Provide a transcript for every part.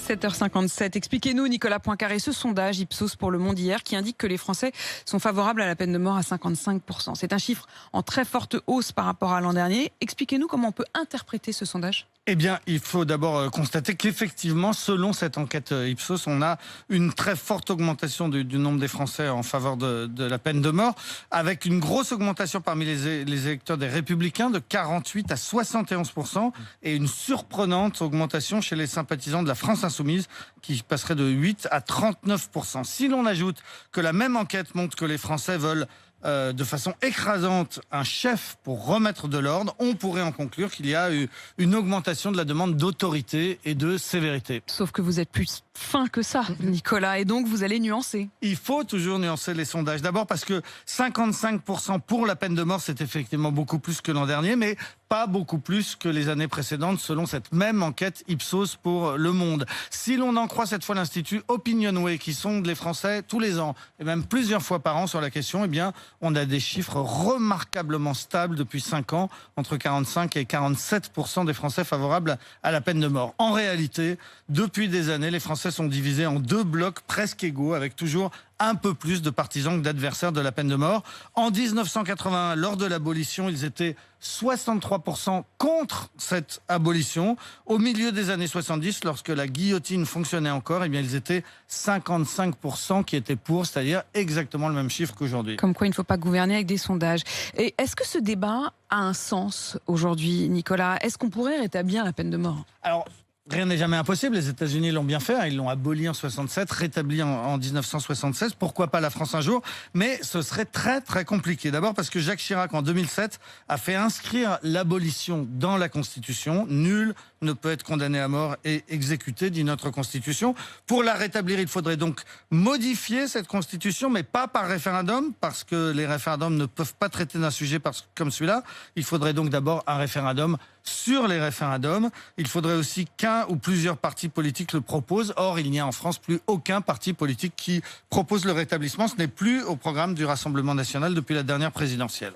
7h57. Expliquez-nous, Nicolas Poincaré, ce sondage Ipsos pour Le Monde hier qui indique que les Français sont favorables à la peine de mort à 55%. C'est un chiffre en très forte hausse par rapport à l'an dernier. Expliquez-nous comment on peut interpréter ce sondage. Eh bien, il faut d'abord constater qu'effectivement, selon cette enquête Ipsos, on a une très forte augmentation du nombre des Français en faveur de la peine de mort, avec une grosse augmentation parmi les électeurs des Républicains de 48 à 71%, et une surprenante augmentation chez les sympathisants de la France Insoumise, qui passerait de 8 à 39%. Si l'on ajoute que la même enquête montre que les Français veulent de façon écrasante un chef pour remettre de l'ordre, on pourrait en conclure qu'il y a eu une augmentation de la demande d'autorité et de sévérité. Sauf que vous êtes plus fin que ça, Nicolas, et donc vous allez nuancer. Il faut toujours nuancer les sondages. D'abord parce que 55% pour la peine de mort, c'est effectivement beaucoup plus que l'an dernier, mais pas beaucoup plus que les années précédentes, selon cette même enquête Ipsos pour Le Monde. Si l'on en croit cette fois l'Institut Opinionway, qui sonde les Français tous les ans, et même plusieurs fois par an sur la question, eh bien, on a des chiffres remarquablement stables depuis 5 ans, entre 45 et 47% des Français favorables à la peine de mort. En réalité, depuis des années, les Français sont divisés en deux blocs presque égaux, avec toujours un peu plus de partisans que d'adversaires de la peine de mort. En 1981, lors de l'abolition, ils étaient 63% contre cette abolition. Au milieu des années 70, lorsque la guillotine fonctionnait encore, eh bien, ils étaient 55% qui étaient pour, c'est-à-dire exactement le même chiffre qu'aujourd'hui. Comme quoi il ne faut pas gouverner avec des sondages. Et est-ce que ce débat a un sens aujourd'hui, Nicolas? Est-ce qu'on pourrait rétablir la peine de mort? Alors, rien n'est jamais impossible. Les États-Unis l'ont bien fait. Ils l'ont aboli en 67, rétabli en 1976. Pourquoi pas la France un jour? Mais ce serait très, très compliqué. D'abord parce que Jacques Chirac, en 2007, a fait inscrire l'abolition dans la Constitution. Nul ne peut être condamné à mort et exécuté, dit notre Constitution. Pour la rétablir, il faudrait donc modifier cette Constitution, mais pas par référendum, parce que les référendums ne peuvent pas traiter d'un sujet comme celui-là. Il faudrait donc d'abord un référendum sur les référendums. Il faudrait aussi qu'un ou plusieurs partis politiques le proposent. Or, il n'y a en France plus aucun parti politique qui propose le rétablissement. Ce n'est plus au programme du Rassemblement national depuis la dernière présidentielle.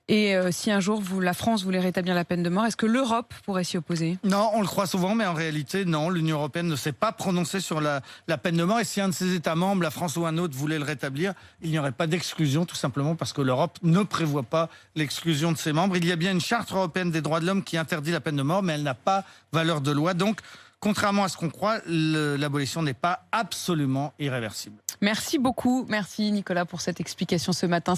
Et si un jour la France voulait rétablir la peine de mort, est-ce que l'Europe pourrait s'y opposer? Non, on le croit souvent, mais en réalité, non. L'Union européenne ne s'est pas prononcée sur la peine de mort. Et si un de ses États membres, la France ou un autre, voulait le rétablir, il n'y aurait pas d'exclusion, tout simplement parce que l'Europe ne prévoit pas l'exclusion de ses membres. Il y a bien une charte européenne des droits de l'homme qui interdit la peine de mort, mais elle n'a pas valeur de loi. Donc, contrairement à ce qu'on croit, l'abolition n'est pas absolument irréversible. Merci beaucoup. Merci Nicolas pour cette explication ce matin.